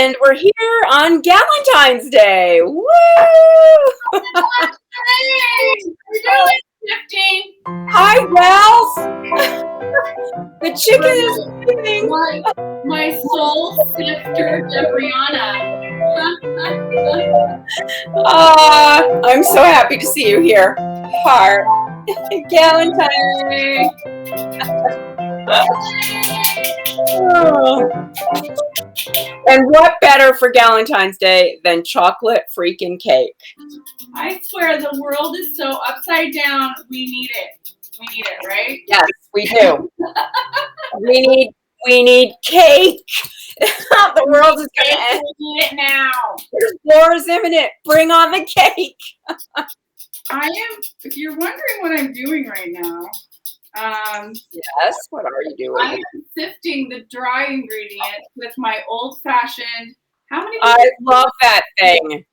And we're here on Galentine's Day. Woo! Hi, Wells. The chicken is leaving. My soul sifter, Debriana. I'm so happy to see you here. Heart. Galentine's Day. And what better for Galentine's Day than chocolate freaking cake? I swear the world is so upside down. We need it. We need it, right? Yes, we do. we need cake. The world is going to end. We need it now. War is imminent. Bring on the cake. If you're wondering what I'm doing right now, yes, what are you doing? I am sifting the dry ingredients with my old-fashioned. I love that thing.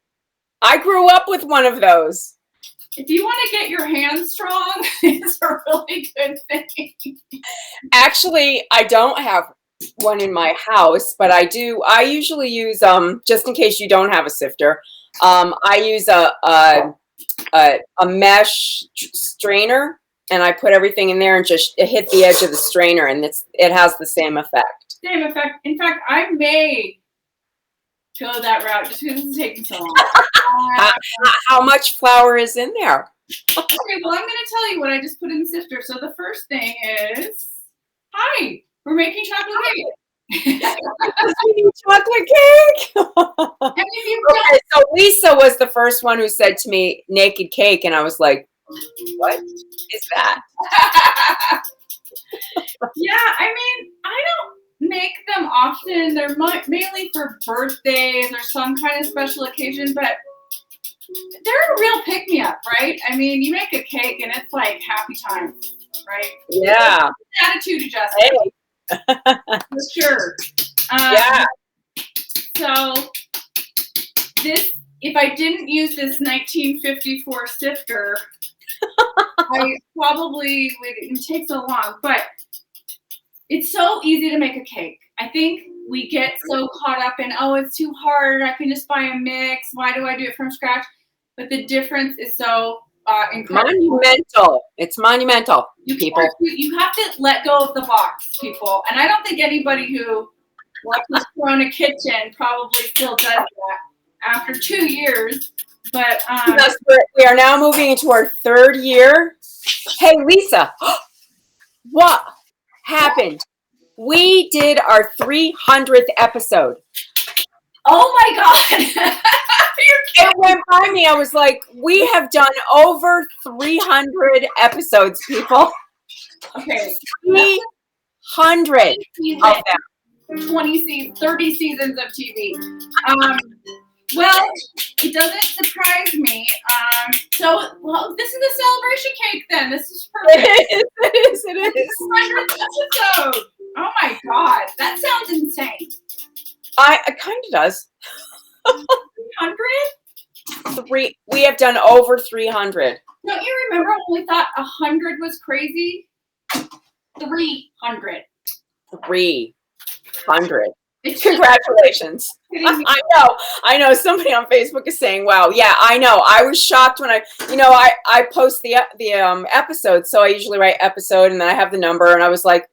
I grew up with one of those. If you want to get your hands strong, it's a really good thing. Actually, I don't have one in my house, but I do. I usually use just in case you don't have a sifter. I use a mesh strainer, and I put everything in there and just hit the edge of the strainer, and it has the same effect. Same effect. In fact, I may go that route just because it's taking so long. How much flour is in there? Okay, well, I'm going to tell you what I just put in the sifter. So the first thing is, hi, we're making chocolate cake. Chocolate cake. Okay, so Lisa was the first one who said to me naked cake, and I was like, what is that? Yeah, I mean, I don't make them often. They're mainly for birthdays or some kind of special occasion, but they're a real pick-me-up, right? I mean, you make a cake and it's like happy time, right? Yeah. Attitude adjustment. Hey. For sure. Yeah. So if I didn't use this 1954 sifter, I probably would. It takes so long, but it's so easy to make a cake. I think we get so caught up in, oh, it's too hard. I can just buy a mix. Why do I do it from scratch? But the difference is so incredible. Monumental. It's monumental, people. You have to let go of the box, people. And I don't think anybody who watches Corona Kitchen probably still does that after 2 years. But yes, we are now moving into our 3rd year. Hey, Lisa, what happened? We did our 300th episode. Oh my God. It went by me. I was like, we have done over 300 episodes, people. Okay. 300 of them. 30 seasons of TV. Well, it doesn't surprise me. This is a celebration cake then. This is perfect. It is. 100th episode. Oh my God. That sounds insane. It kind of does. 300? We have done over 300. Don't you remember when we thought 100 was crazy? 300. 300. Congratulations. I know. Somebody on Facebook is saying, wow. Yeah, I know. I was shocked when I post the episode. So I usually write episode and then I have the number and I was like,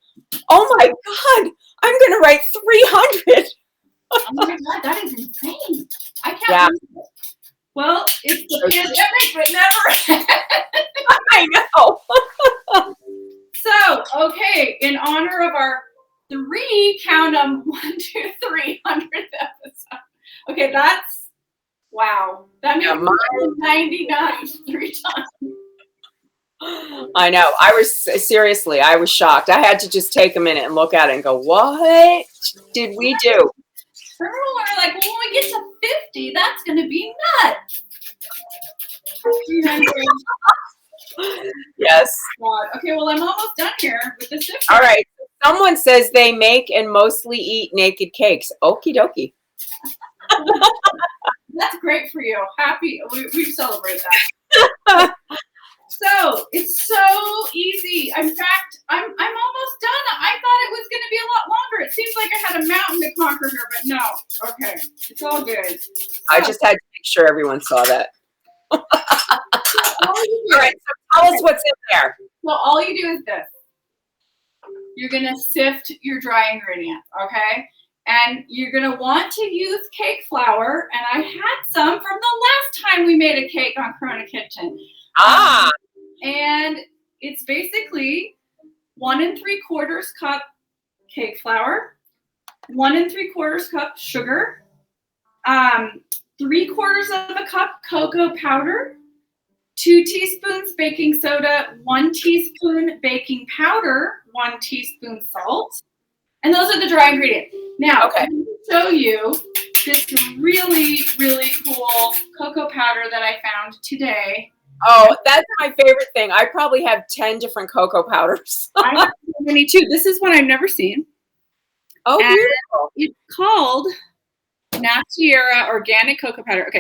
oh my God, I'm going to write 300. Oh my God, that is insane. I can't believe it. Well, it's the pandemic, but never. I know. So, okay, in honor of our 300th episode. Okay, that's, wow. That means 99 3 times. I know. I was shocked. I had to just take a minute and look at it and go, what did we do? Remember when we were like, well, when we get to 50, that's going to be nuts. Yes. God. Okay, well, I'm almost done here with the sifter. All right. Someone says they make and mostly eat naked cakes. Okie dokie. That's great for you. Happy. We celebrate that. So it's so easy. In fact, I'm almost done. I thought it was going to be a lot longer. It seems like I had a mountain to conquer here, but no. Okay, it's all good. I just had to make sure everyone saw that. All right, so tell us what's in there. So all you do is this. You're going to sift your dry ingredients, okay? And you're going to want to use cake flour. And I had some from the last time we made a cake on Corona Kitchen. And it's basically 1 3/4 cup cake flour, 1 3/4 cup sugar, 3/4 of a cup cocoa powder, 2 teaspoons baking soda, 1 teaspoon baking powder, 1 teaspoon salt. And those are the dry ingredients. Now, I'm going to show you this really, really cool cocoa powder that I found today. Oh, that's my favorite thing. I probably have 10 different cocoa powders. I have so many too. This is one I've never seen. Oh, And beautiful. it's called Natiera Organic Cocoa Powder.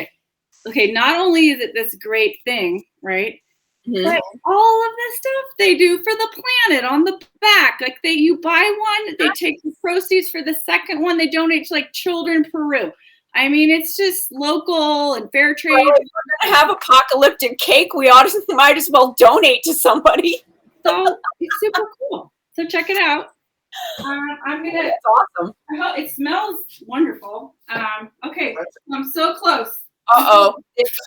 Okay, not only is it this great thing, right? Mhm. But all of this stuff they do for the planet on the back. Like you buy one, they take the proceeds for the second one, they donate to like children in Peru. I mean, it's just local and fair trade. Well, if we're gonna have apocalyptic cake, we might as well donate to somebody. So it's super cool. So check it out. I'm gonna. That's awesome. It smells wonderful. Okay, I'm so close. Uh-oh.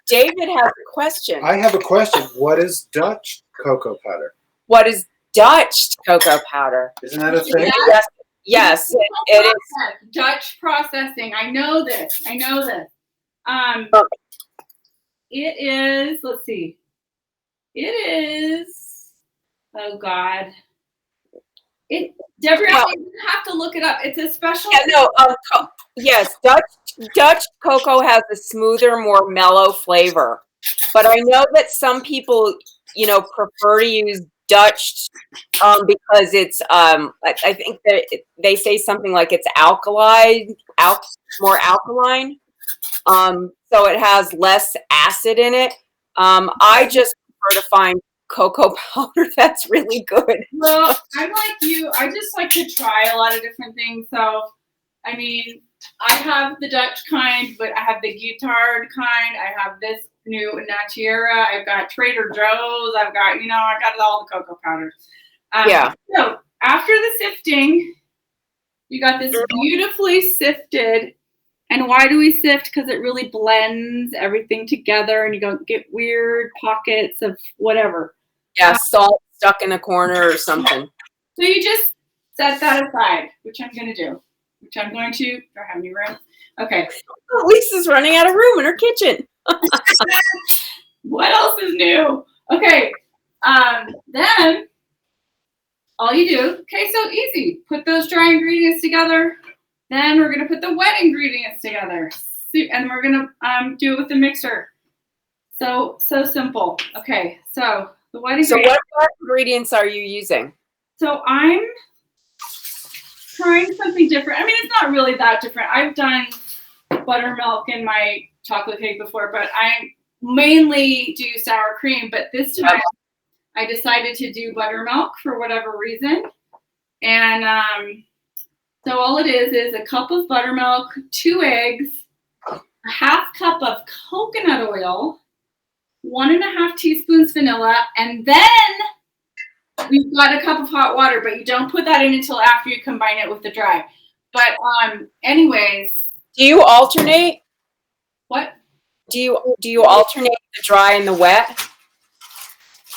David has a question. I have a question. What is Dutch cocoa powder? What is Dutch cocoa powder? Isn't that a thing? Yes, it is. Dutch processing. I know this. It is. Let's see. It is. Oh God. Deborah, you have to look it up. It's a special. Yeah, no. Yes, Dutch cocoa has a smoother, more mellow flavor. But I know that some people, prefer to use Dutch because it's. I think that they say something like it's more alkaline. So it has less acid in it. I just prefer to find cocoa powder that's really good. Well, I'm like you. I just like to try a lot of different things. So, I mean, I have the Dutch kind, but I have the guitard kind. I have this new Natiera. I've got Trader Joe's. I've got, I got all the cocoa powders. Yeah. So after the sifting, you got this beautifully sifted. And why do we sift? Because it really blends everything together, and you don't get weird pockets of whatever. Yeah, salt stuck in a corner or something. So you just set that aside, which I'm going to do. Do I have any room? Okay. Lisa's running out of room in her kitchen. What else is new? Okay. Then all you do, so easy. Put those dry ingredients together. Then we're going to put the wet ingredients together. And we're going to do it with the mixer. So simple. Okay. So the wet ingredients. So what ingredients are you using? So I'm trying something different. I mean, it's not really that different. I've done buttermilk in my chocolate cake before, but I mainly do sour cream. But this time I decided to do buttermilk for whatever reason. And so all it is a cup of buttermilk, 2 eggs, a half cup of coconut oil, 1.5 teaspoons vanilla, and then we've got a cup of hot water, but you don't put that in until after you combine it with the dry. But anyways. Do you alternate? What? Do you alternate the dry and the wet?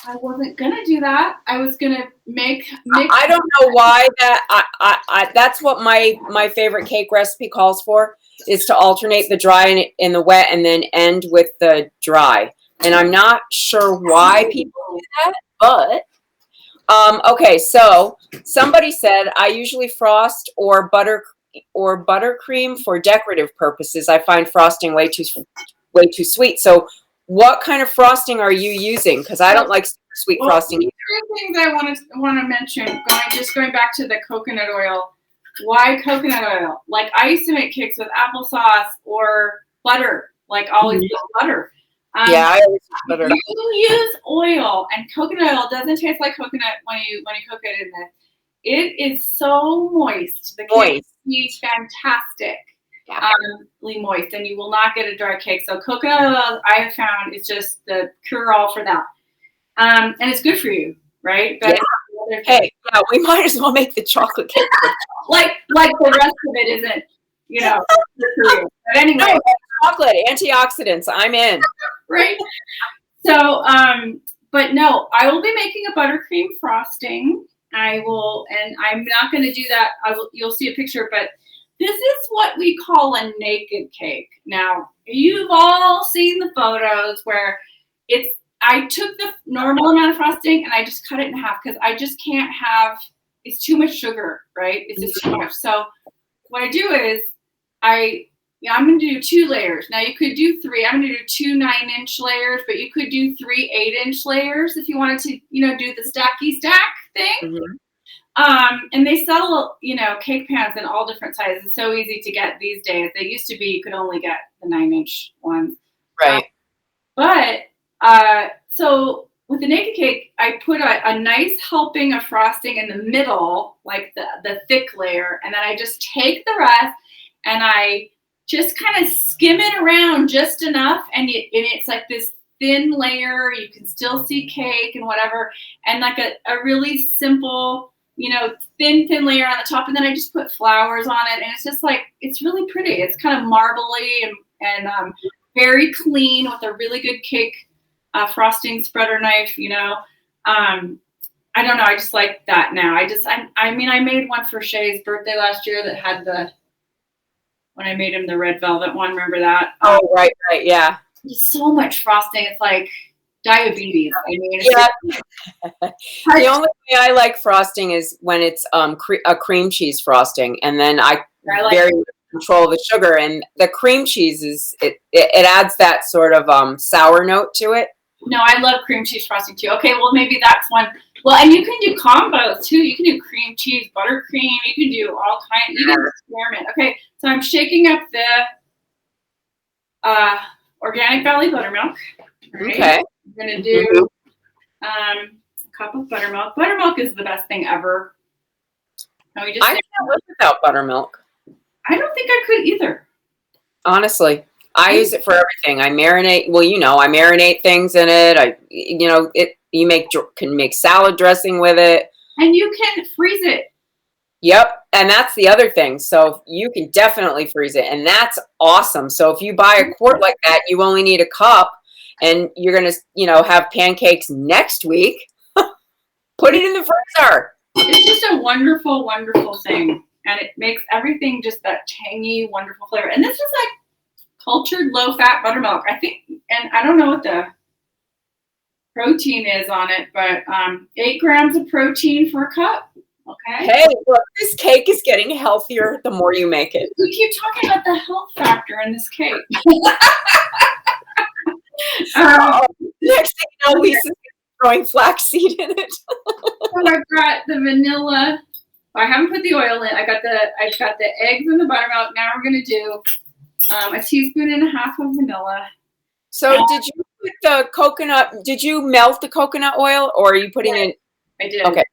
I wasn't gonna do that. I was gonna mix. I don't know why that. That's what my favorite cake recipe calls for, is to alternate the dry and the wet, and then end with the dry. And I'm not sure why people do that, but okay. So somebody said I usually frost or buttercream for decorative purposes. I find frosting way too sweet. So what kind of frosting are you using? Because I don't like super sweet frosting either. 2 things I want to mention. Going back to the coconut oil. Why coconut oil? Like I used to make cakes with applesauce or butter. Like always with butter. Yeah, I always put it. If you use oil, and coconut oil doesn't taste like coconut when you cook it in this. It is so moist. The cake is fantastic. Moist, and you will not get a dry cake. So coconut oil, I have found, is just the cure-all for that. And it's good for you, right? But hey, yeah, we might as well make the chocolate cake. like the rest of it isn't, good for you. But anyway, no, chocolate, antioxidants. I'm in. Right. So, but no, I will be making a buttercream frosting. I will, and I'm not going to do that. You'll see a picture, but this is what we call a naked cake. Now, you've all seen the photos where I took the normal amount of frosting and I just cut it in half because I just can't have, it's too much sugar, right? It's just too much. So what I do is I'm going to do 2 layers. Now you could do 3. I'm going to do 2 9-inch layers, but you could do 3 8-inch layers if you wanted to, do the stacky stack thing. Mm-hmm. And they sell, cake pans in all different sizes. It's so easy to get these days. They used to be, you could only get the 9-inch ones. Right. So with the naked cake, I put a nice helping of frosting in the middle, like the thick layer. And then I just take the rest and I just kind of skim it around just enough. And it's like this thin layer. You can still see cake and whatever. And like a really simple, thin layer on the top. And then I just put flowers on it. And it's just like, it's really pretty. It's kind of marbly and very clean with a really good cake frosting spreader knife, I don't know. I just like that now. I made one for Shay's birthday last year that had when I made him the red velvet one, remember that? Oh, right, yeah. So much frosting. It's like diabetes. The only way I like frosting is when it's a cream cheese frosting, and then I very control the sugar, and the cream cheese it adds that sort of sour note to it. No, I love cream cheese frosting too. Okay, well maybe that's one. Well, and you can do combos too. You can do cream cheese, buttercream. You can do all kinds. You can experiment. Okay, so I'm shaking up the Organic Valley buttermilk. Right? Okay. I'm gonna do a cup of buttermilk. Buttermilk is the best thing ever. I can't live without buttermilk. I don't think I could either. Honestly. I use it for everything. I marinate. Well, I marinate things in it. You can make salad dressing with it, and you can freeze it. Yep, and that's the other thing. So you can definitely freeze it, and that's awesome. So if you buy a quart like that, you only need a cup, and you're gonna, have pancakes next week. Put it in the freezer. It's just a wonderful, wonderful thing, and it makes everything just that tangy, wonderful flavor. And this is like cultured low-fat buttermilk, I think, and I don't know what the protein is on it, but 8 grams of protein for a cup. Okay. Hey, look, this cake is getting healthier the more you make it. We keep talking about the health factor in this cake. Next thing you know, Lisa's throwing flaxseed in it. So I've got the vanilla. I haven't put the oil in. I've got the eggs and the buttermilk. Now we're gonna do a teaspoon and a half of vanilla. So did you put the coconut, did you melt the coconut oil, or are you putting it? I did. Okay.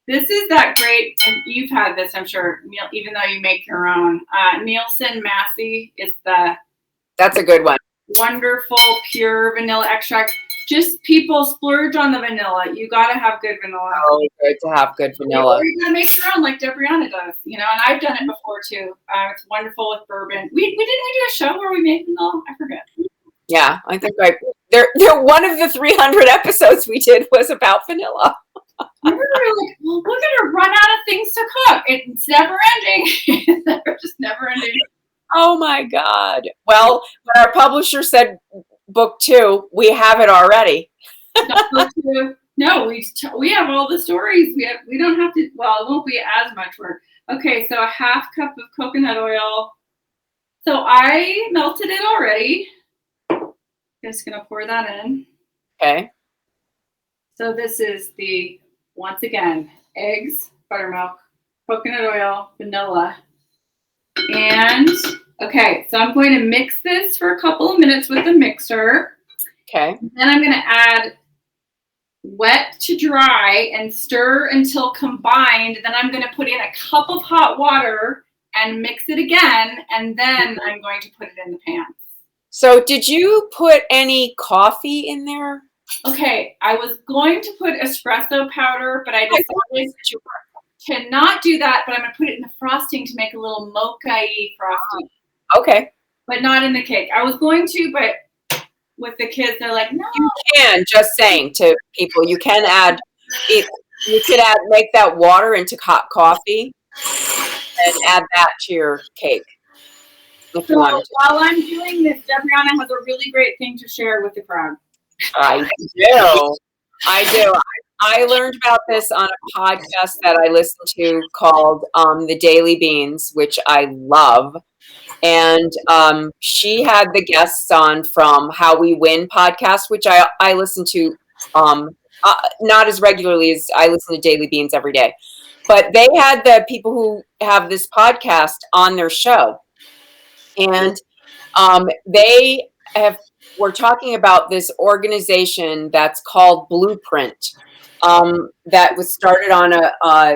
This is that great, and you've had this, I'm sure, even though you make your own. Nielsen Massey is that's a good one. Wonderful, pure vanilla extract. Just people splurge on the vanilla. You got to have good vanilla. Oh, good to have good vanilla. Or you got to make your own like Debriana does, and I've done it before too. It's wonderful with bourbon. Didn't we do a show where we made vanilla? I forget. Yeah, I think they're one of the 300 episodes we did was about vanilla. We were like, well, we're gonna run out of things to cook. It's never ending. It's just never ending. Oh my God. Well, when our publisher said book 2, we have it already. No, we have all the stories. We don't have to. Well, it won't be as much work. Okay, so a half cup of coconut oil. So I melted it already. Just gonna pour that in. Okay. So this is once again, eggs, buttermilk, coconut oil, vanilla. And, okay, so I'm going to mix this for a couple of minutes with the mixer. Okay. Then I'm going to add wet to dry and stir until combined. Then I'm going to put in a cup of hot water and mix it again. And then I'm going to put it in the pan. So did you put any coffee in there? Okay, I was going to put espresso powder, but I decided to not do that, but I'm going to put it in the frosting to make a little mocha-y frosting. Okay. But not in the cake. I was going to, but with the kids, they're like, no. You can, just saying to people, you can add it. You could make that water into hot coffee and add that to your cake. If you So wanted to. while I'm doing this, Debrianna has a really great thing to share with the crowd. I do. I learned about this on a podcast that I listen to called The Daily Beans, which I love. And she had the guests on from How We Win podcast, which I listen to not as regularly as I listen to Daily Beans every day. But they had the people who have this podcast on their show. And they were talking about this organization that's called Blueprint, that was started on a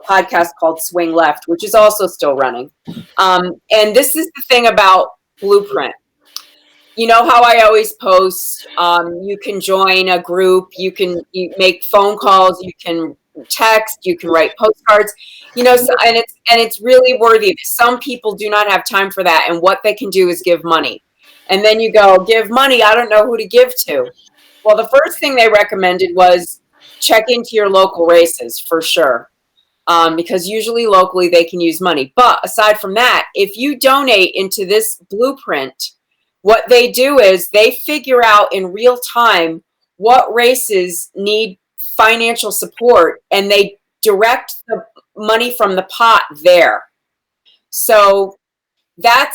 podcast called Swing Left, which is also still running. And this is the thing about Blueprint. You know how I always post, you can join a group, you make phone calls, you can text, you can write postcards, and it's really worthy. Some people do not have time for that, and what they can do is give money. And then you go, give money, I don't know who to give to. Well, the first thing they recommended was check into your local races for sure, because usually locally they can use money. But aside from that, if you donate into this Blueprint, what they do is they figure out in real time what races need financial support, and they direct the money from the pot there. So that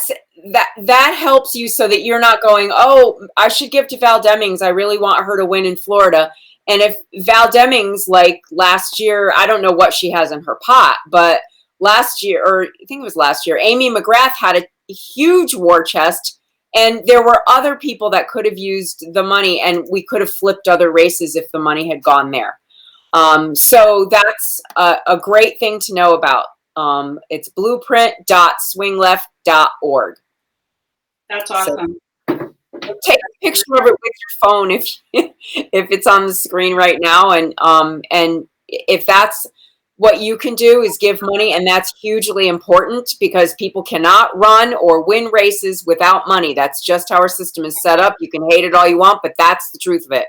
helps you so that you're not going, oh, I should give to Val Demings, I really want her to win in Florida. And if Val Demings, like last year, I don't know what she has in her pot, but last year, or I think it was last year, Amy McGrath had a huge war chest, and there were other people that could have used the money, and we could have flipped other races if the money had gone there. So that's a great thing to know about. It's blueprint.swingleft.org. That's awesome. So take a picture of it with your phone if it's on the screen right now, and if that's what you can do is give money, and that's hugely important because people cannot run or win races without money. That's just how our system is set up. You can hate it all you want, but that's the truth of it.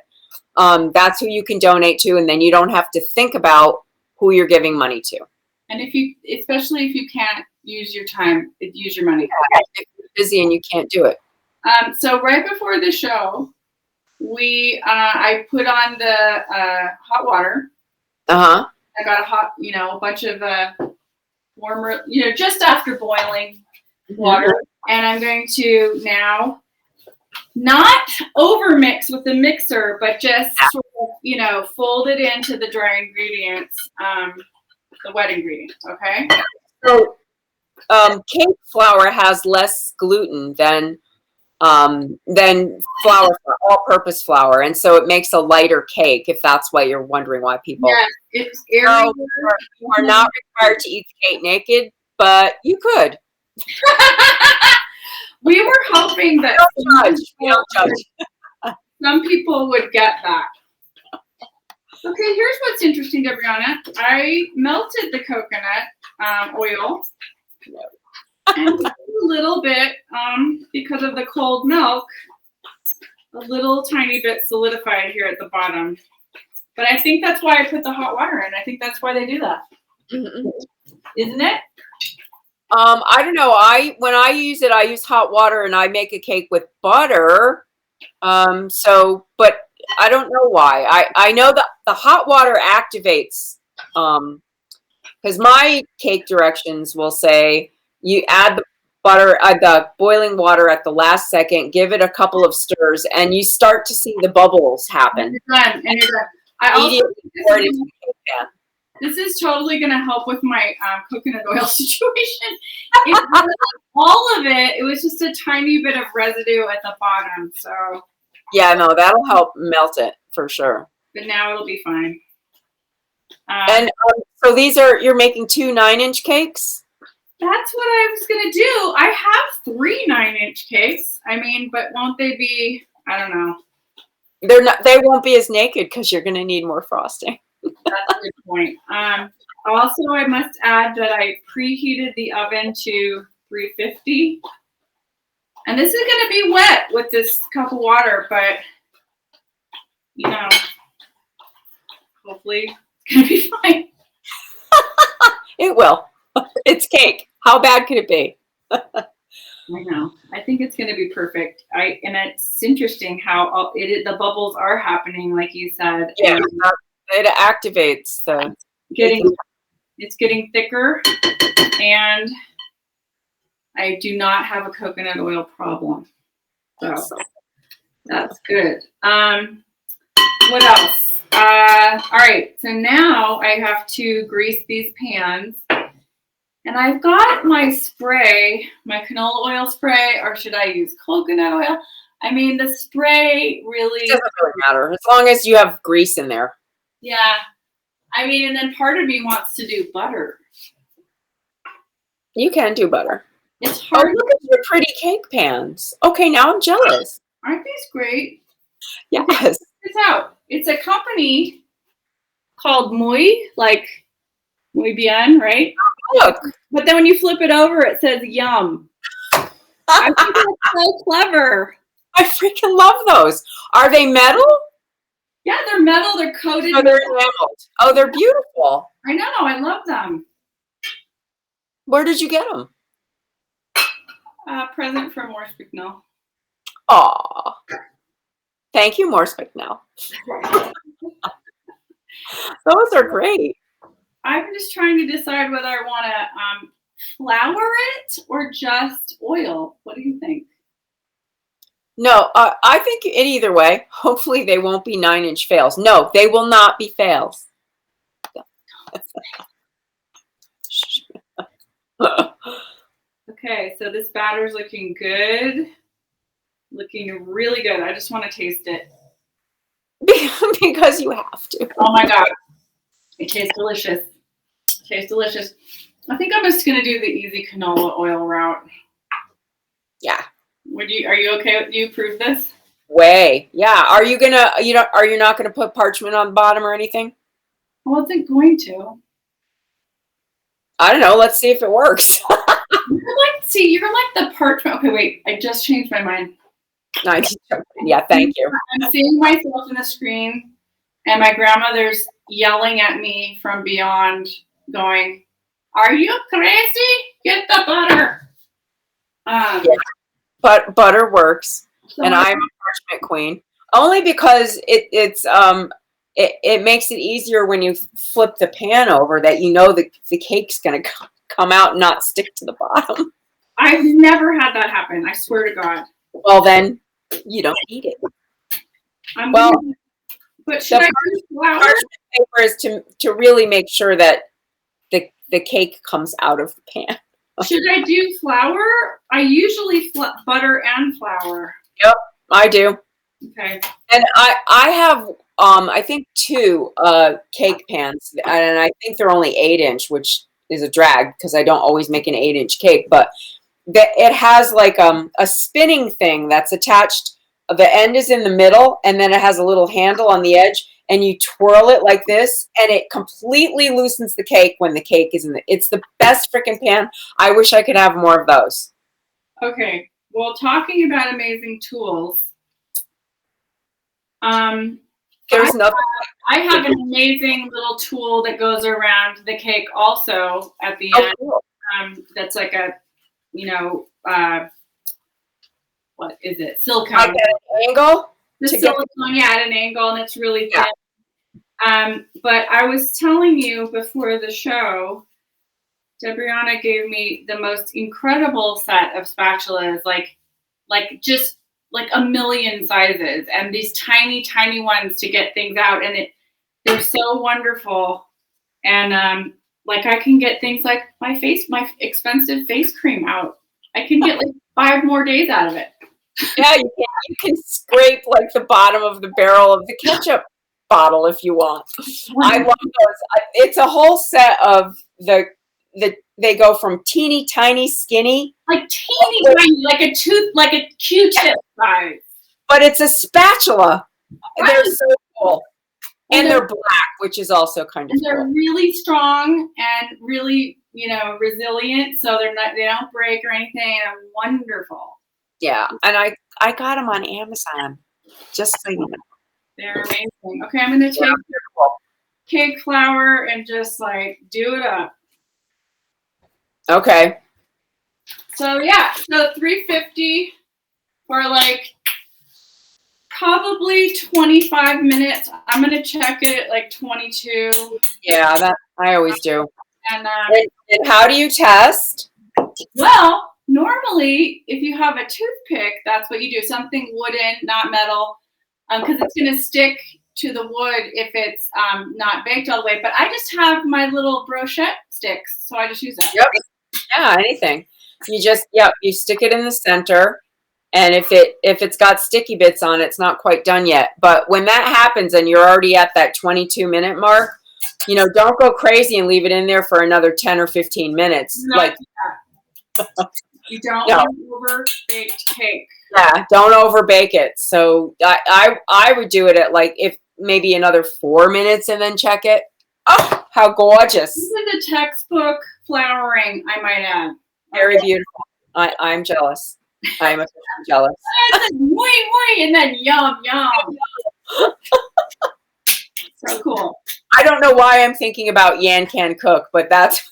That's who you can donate to, and then you don't have to think about who you're giving money to. And especially if you can't use your time, use your money. If you're busy and you can't do it. So right before the show, I put on the hot water. Uh-huh. I got a bunch of warmer, just after boiling water. And I'm going to now not over mix with the mixer, but just sort of, fold it into the dry ingredients, the wet ingredients. Okay. So, cake flour has less gluten than flour, all-purpose flour, and so it makes a lighter cake. If that's why you're wondering why people. Yes, it's airier. You are not required to eat the cake naked, but you could. We were hoping that We don't judge. some people would get that. Okay, here's what's interesting, Debrianna. I melted the coconut oil and a little bit, because of the cold milk, a little tiny bit solidified here at the bottom. But I think that's why I put the hot water in. I think that's why they do that. Mm-hmm. Isn't it? I don't know. When I use it, I use hot water, and I make a cake with butter. But I don't know why. I know that the hot water activates, because my cake directions will say you add the butter, the boiling water at the last second, give it a couple of stirs, and you start to see the bubbles happen. You're done. I also think this is totally going to help with my coconut oil situation. All of it, it was just a tiny bit of residue at the bottom. So Yeah, no, that'll help melt it for sure. But now it'll be fine. And so you're making 2 9-inch cakes? That's what I was gonna do. I have 3 9-inch cakes. I mean, but won't they be? I don't know. They're not. They won't be as naked because you're going to need more frosting. That's a good point. Also, I must add that I preheated the oven to 350. And this is going to be wet with this cup of water, but, you know, hopefully it's going to be fine. It will. It's cake. How bad could it be? I know. I think it's going to be perfect. And it's interesting how the bubbles are happening, like you said. Yeah, it activates the. It's getting thicker, and I do not have a coconut oil problem. So that's good. What else? All right. So now I have to grease these pans. And I've got my spray, my canola oil spray, or should I use coconut oil? I mean, the spray really It doesn't really matter as long as you have grease in there. Yeah. I mean, and then part of me wants to do butter. You can do butter. It's Oh, hard. look at your pretty cake pans. Okay, now I'm jealous. Aren't these great? Yes. Check this out. It's a company called Muy, like Muy Bien, right? Look. But then when you flip it over, it says yum. I think that's so clever. I freaking love those. Are they metal? Yeah, they're metal. They're coated. Oh, they're enameled. Oh, they're beautiful. I know. I love them. Where did you get them? Present from Morse Bicknell. Aw. Thank you, Morse Bicknell. Those are great. I'm just trying to decide whether I want to flour it or just oil. What do you think? No, I think in either way. Hopefully they won't be 9-inch fails. No, they will not be fails. Okay, so this batter's looking good. Looking really good. I just want to taste it. Because you have to. Oh my God. It tastes delicious. It tastes delicious. I think I'm just going to do the easy canola oil route. Yeah. Are you okay with, do you approve this? Way. Yeah. Are you not gonna put parchment on the bottom or anything? I wasn't going to. I don't know. Let's see if it works. You're like the parchment. Okay, wait. I just changed my mind. Yeah, thank you. I'm seeing myself in the screen, and my grandmother's yelling at me from beyond, going, "Are you crazy? Get the butter." Yeah. But butter works, and I'm a parchment queen. Only because it makes it easier when you flip the pan over that you know the cake's gonna come out and not stick to the bottom. I've never had that happen. I swear to God. Well, then you don't eat it. But should I use flour? Parchment paper is to really make sure that the cake comes out of the pan. Should I do flour? I usually butter and flour. Yep, I do. Okay. And I have I think 2 cake pans, and I think they're only 8-inch, which is a drag because I don't always make an 8-inch cake. But it has like a spinning thing that's attached. The end is in the middle, and then it has a little handle on the edge, and you twirl it like this, and it completely loosens the cake when the cake is in the. It's the best freaking pan. I wish I could have more of those. Okay. Well, talking about amazing tools, There's nothing. I have an amazing little tool that goes around the cake also at the end. Cool. That's like a, what is it? Silicone. Like at an angle? The silicone, yeah, at an angle, and it's really thin. Yeah. But I was telling you before the show, Debriana gave me the most incredible set of spatulas, like just like a million sizes, and these tiny, tiny ones to get things out, and they're so wonderful. And I can get things like my expensive face cream out. I can get like 5 more days out of it. Yeah, you can scrape like the bottom of the barrel of the ketchup bottle if you want. I love those. It's a whole set of they go from teeny tiny skinny, like teeny tiny, like a Q-tip size. but it's a spatula. Right. They're so cool. And they're black, which is also kind of And they're cool. really strong and really, resilient. So they don't break or anything. They're wonderful. Yeah, and I got them on Amazon. Just so you know. They're amazing. Okay, I'm gonna take cake flour and just like do it up. Okay. So yeah, so 350 for like probably 25 minutes. I'm gonna check it at like 22. Yeah, that I always do. And And how do you test? well, normally if you have a toothpick, that's what you do. Something wooden, not metal, because it's gonna stick to the wood if it's not baked all the way. But I just have my little brochette sticks, so I just use that. Yep. Yeah, anything. You just you stick it in the center, and if it's got sticky bits on it, it's not quite done yet. But when that happens and you're already at that 22-minute mark, don't go crazy and leave it in there for another 10 or 15 minutes. You don't want over-baked cake. Yeah, don't overbake it. So I would do it at like if maybe another 4 minutes and then check it. Oh, how gorgeous! This is a textbook flouring, I might add. Very beautiful. I'm jealous. I'm jealous. And then and then yum. So cool. I don't know why I'm thinking about Yan Can Cook, but that's.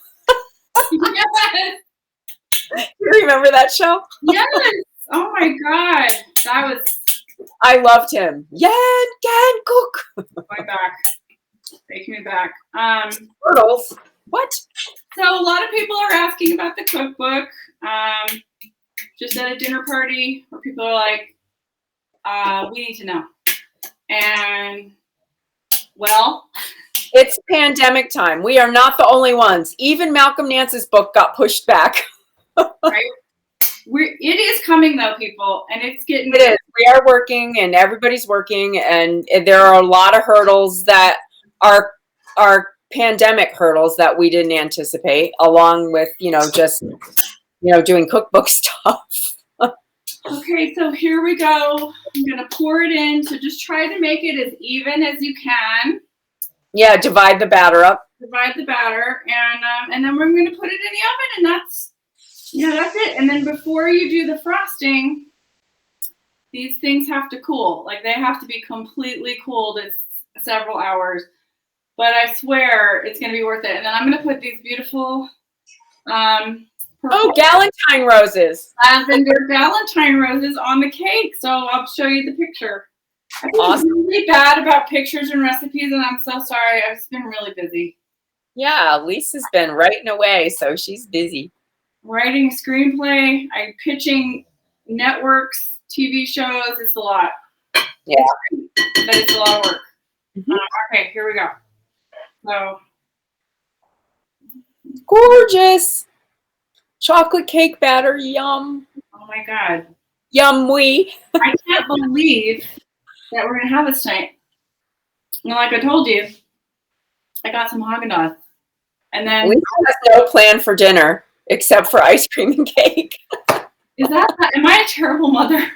Yes. You remember that show? Yes. Oh my God. That was. I loved him. Yan Can Cook. My back. Taking me back. Turtles. What? So a lot of people are asking about the cookbook. Just at a dinner party where people are like, we need to know. And well, it's pandemic time. We are not the only ones. Even Malcolm Nance's book got pushed back. Right? It is coming though, people, and it's getting. It is. We are working, and everybody's working, and there are a lot of hurdles that are pandemic hurdles that we didn't anticipate, along with just doing cookbook stuff. Okay, so here we go. I'm gonna pour it in. So just try to make it as even as you can. Yeah, divide the batter up. Divide the batter, and then we're gonna put it in the oven, and that's it. And then before you do the frosting, these things have to cool. Like they have to be completely cooled. It's several hours, but I swear it's gonna be worth it. And then I'm gonna put these beautiful galantine roses. Lavender galantine roses on the cake. So I'll show you the picture. I feel Awesome. really bad about pictures and recipes, and I'm so sorry. I've just been really busy. Yeah, Lisa's been writing away, so she's busy. Writing a screenplay, I'm pitching networks, TV shows. It's a lot. Yeah. But it's a lot of work. Mm-hmm. Okay, here we go. So gorgeous. Chocolate cake batter, yum. Oh my God. Yum-wee. I can't believe that we're going to have this tonight. Like I told you, I got some Haagen-Dazs. And then... Lisa has no plan for dinner except for ice cream and cake. Am I a terrible mother?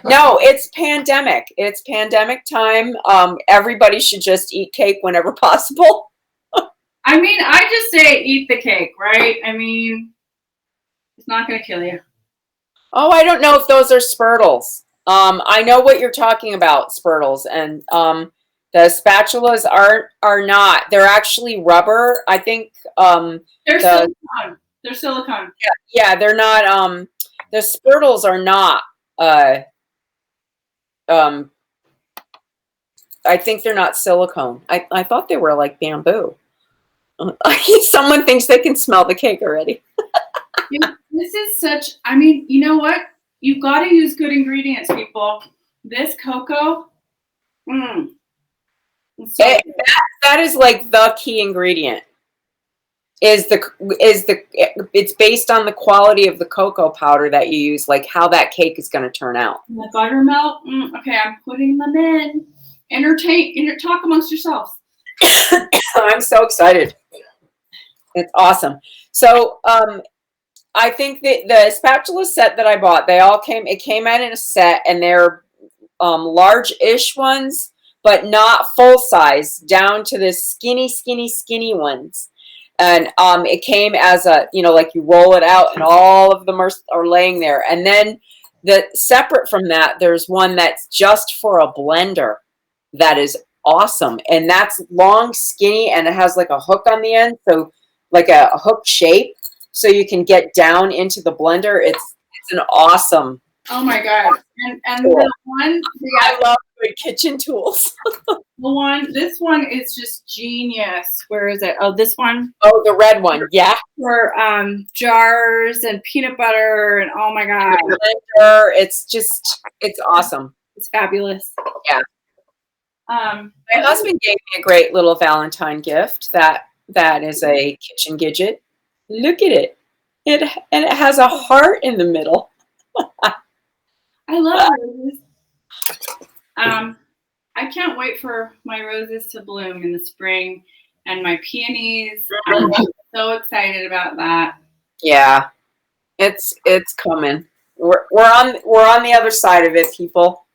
No, it's pandemic. It's pandemic time. Everybody should just eat cake whenever possible. I mean, I just say eat the cake, right? I mean, it's not going to kill you. Oh, I don't know if those are Spurtles. I know what you're talking about, Spurtles, and the spatulas are not. They're actually rubber. I think. They're silicone. They're silicone. Yeah, they're not. The Spurtles are not. I think they're not silicone. I thought they were like bamboo. Someone thinks they can smell the cake already. This is such, I mean, you know what? You've got to use good ingredients, people. This cocoa, that is like the key ingredient. it's based on the quality of the cocoa powder that you use, like how that cake is going to turn out. And the buttermilk. Okay, I'm putting them in. Talk amongst yourselves. I'm so excited. It's awesome. So I think that the spatula set that I bought, it came out in a set, and they're large-ish ones, but not full size, down to the skinny ones. And it came as a, like you roll it out and all of them are laying there. And then separate from that, there's one that's just for a blender that is awesome. And that's long, skinny, and it has like a hook on the end. So like a hook shape. So you can get down into the blender. It's an awesome. Oh my God. And Cool. the one, I love good kitchen tools. this one is just genius. Where is it? Oh, this one. Oh, the red one. Yeah. For jars and peanut butter and oh my God. Blender. It's awesome. It's fabulous. Yeah. My My husband gave me a great little Valentine gift that is a kitchen gadget. Look at it. And it has a heart in the middle. I love roses. I can't wait for my roses to bloom in the spring and my peonies. I'm so excited about that. Yeah. It's coming. We're on the other side of it, people.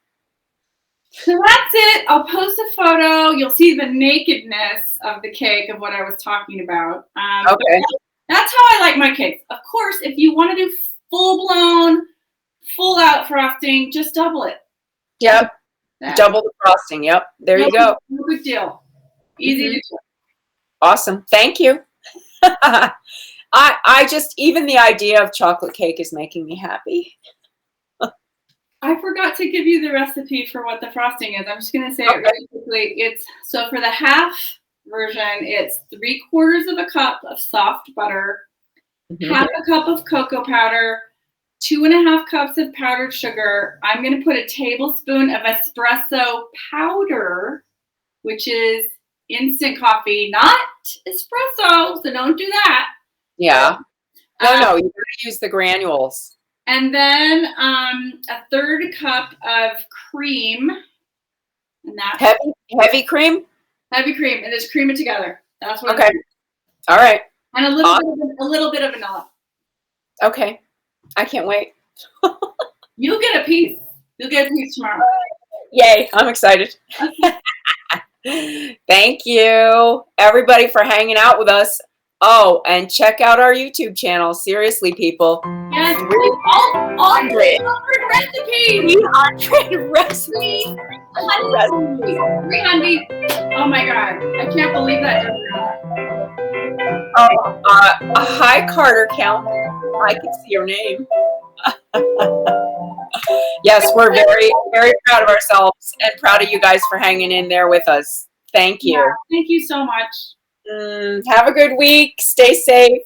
So that's it. I'll post a photo. You'll see the nakedness of the cake of what I was talking about. Okay. That's how I like my cakes. Of course, if you want to do full-blown, full-out frosting, just double it. Yep. That. Double the frosting. Yep. There you go. No big deal. Easy to do. Awesome. Thank you. I just, even the idea of chocolate cake is making me happy. I forgot to give you the recipe for what the frosting is. I'm just going to say it really quickly. So for the half version, it's 3/4 of a cup of soft butter, half a cup of cocoa powder, 2.5 cups of powdered sugar. I'm going to put a tablespoon of espresso powder, which is instant coffee, not espresso. So don't do that. Yeah. No, you gotta use the granules. And then a 1/3 cup of cream. And that's Heavy cream? heavy cream. And just cream it together. That's what Okay. All right. And a little bit of vanilla. Okay. I can't wait. You'll get a piece. You'll get a piece tomorrow. Yay. I'm excited. Thank you, everybody, for hanging out with us. Oh, and check out our YouTube channel. Seriously, people. Yes. All 300 recipes. 300 recipes. 300. Oh my God. I can't believe that. Hi, Carter Count. I can see your name. Yes, we're very, very proud of ourselves and proud of you guys for hanging in there with us. Thank you. Yeah, thank you so much. Have a good week. Stay safe.